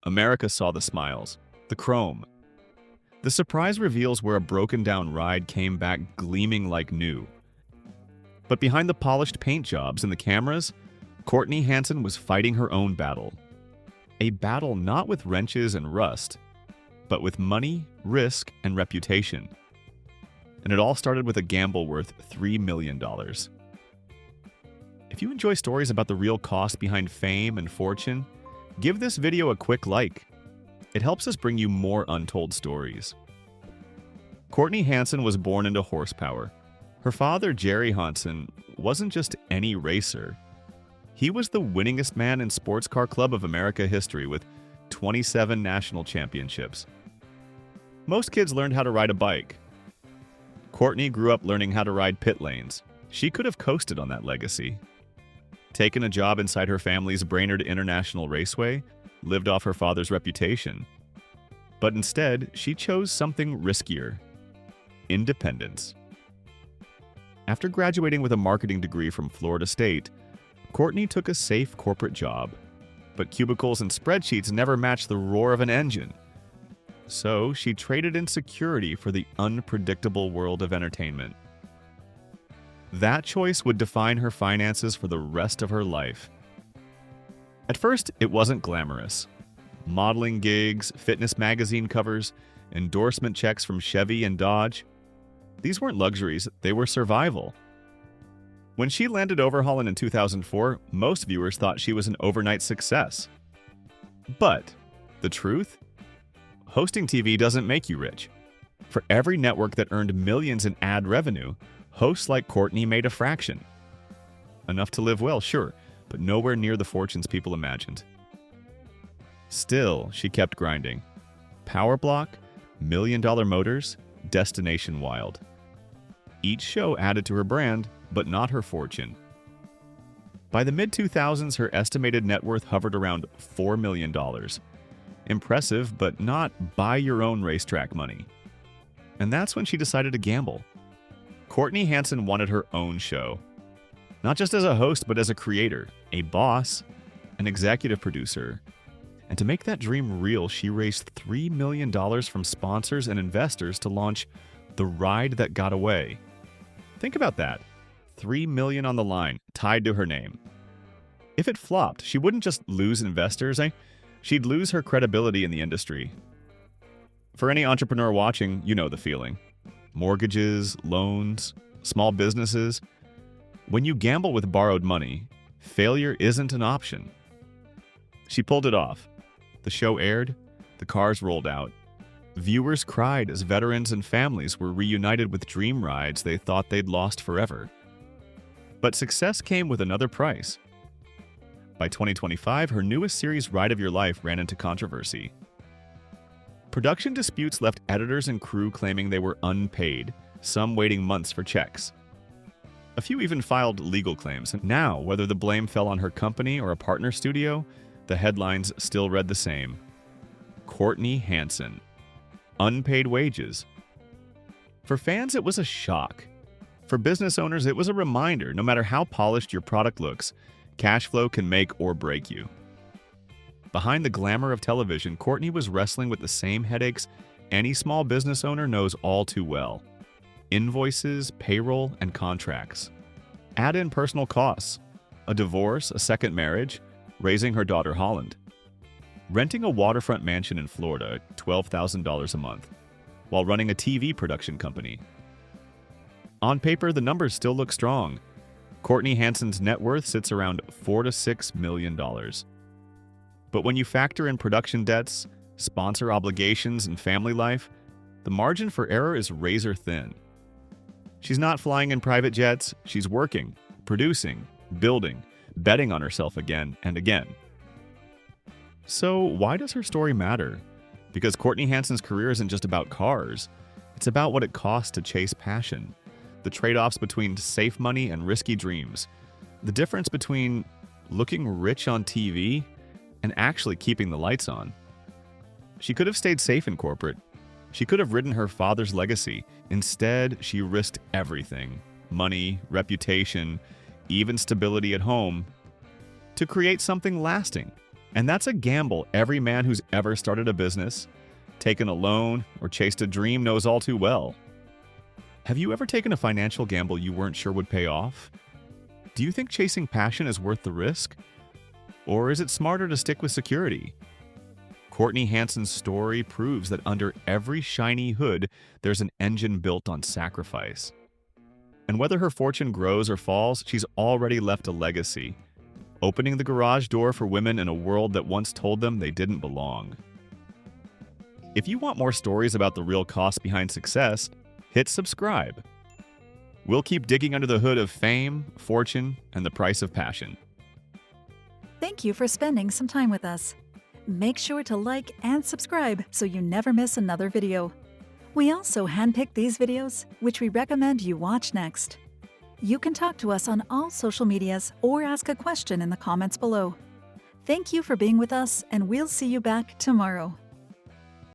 America saw the smiles, the chrome. The surprise reveals where a broken-down ride came back gleaming like new. But behind the polished paint jobs and the cameras, Courtney Hansen was fighting her own battle. A battle not with wrenches and rust, but with money, risk, and reputation. And it all started with a gamble worth $3 million. If you enjoy stories about the real cost behind fame and fortune, give this video a quick like. It helps us bring you more untold stories. Courtney Hansen was born into horsepower. Her father, Jerry Hansen, wasn't just any racer. He was the winningest man in Sports Car Club of America history with 27 national championships. Most kids learned how to ride a bike. Courtney grew up learning how to ride pit lanes. She could have coasted on that legacy. Taken a job inside her family's Brainerd International Raceway, lived off her father's reputation. But instead, she chose something riskier: independence. After graduating with a marketing degree from Florida State, Courtney took a safe corporate job. But cubicles and spreadsheets never matched the roar of an engine. So she traded in security for the unpredictable world of entertainment. That choice would define her finances for the rest of her life. At first, it wasn't glamorous. Modeling gigs, fitness magazine covers, endorsement checks from Chevy and Dodge. These weren't luxuries, they were survival. When she landed Overhaulin in 2004, most viewers thought she was an overnight success. But the truth? Hosting TV doesn't make you rich. For every network that earned millions in ad revenue, hosts like Courtney made a fraction. Enough to live well, sure, but nowhere near the fortunes people imagined. Still, she kept grinding. Powerblock, $1 Million Motors, Destination Wild. Each show added to her brand, but not her fortune. By the mid-2000s, her estimated net worth hovered around $4 million. Impressive, but not buy-your-own racetrack money. And that's when she decided to gamble. Courtney Hansen wanted her own show. Not just as a host, but as a creator, a boss, an executive producer. And to make that dream real, she raised $3 million from sponsors and investors to launch The Ride That Got Away. Think about that. $3 million on the line, tied to her name. If it flopped, she wouldn't just lose investors, she'd lose her credibility in the industry. For any entrepreneur watching, you know the feeling. Mortgages, loans, small businesses. When you gamble with borrowed money, failure isn't an option. She pulled it off. The show aired, the cars rolled out. Viewers cried as veterans and families were reunited with dream rides they thought they'd lost forever. But success came with another price. By 2025, her newest series, Ride of Your Life, ran into controversy. Production disputes left editors and crew claiming they were unpaid, some waiting months for checks. A few even filed legal claims, and now, whether the blame fell on her company or a partner studio, the headlines still read the same. Courtney Hansen. Unpaid wages. For fans, it was a shock. For business owners, it was a reminder, no matter how polished your product looks, cash flow can make or break you. Behind the glamour of television, Courtney was wrestling with the same headaches any small business owner knows all too well. Invoices, payroll, and contracts. Add in personal costs, a divorce, a second marriage, raising her daughter Holland. Renting a waterfront mansion in Florida, $12,000 a month, while running a TV production company. On paper, the numbers still look strong. Courtney Hansen's net worth sits around $4 to $6 million. But when you factor in production debts, sponsor obligations, and family life, the margin for error is razor thin. She's not flying in private jets, she's working, producing, building, betting on herself again and again. So why does her story matter? Because Courtney Hansen's career isn't just about cars. It's about what it costs to chase passion, the trade-offs between safe money and risky dreams, the difference between looking rich on TV and actually keeping the lights on. She could have stayed safe in corporate. She could have ridden her father's legacy. Instead, she risked everything: money, reputation, even stability at home, to create something lasting, And that's a gamble every man who's ever started a business, taken a loan, or chased a dream knows all too well. Have you ever taken a financial gamble you weren't sure would pay off? Do you think chasing passion is worth the risk? Or is it smarter to stick with security? Courtney Hansen's story proves that under every shiny hood, there's an engine built on sacrifice. And whether her fortune grows or falls, she's already left a legacy, opening the garage door for women in a world that once told them they didn't belong. If you want more stories about the real cost behind success, hit subscribe. We'll keep digging under the hood of fame, fortune, and the price of passion. Thank you for spending some time with us. Make sure to like and subscribe so you never miss another video. We also handpick these videos, which we recommend you watch next. You can talk to us on all social medias or ask a question in the comments below. Thank you for being with us, and we'll see you back tomorrow.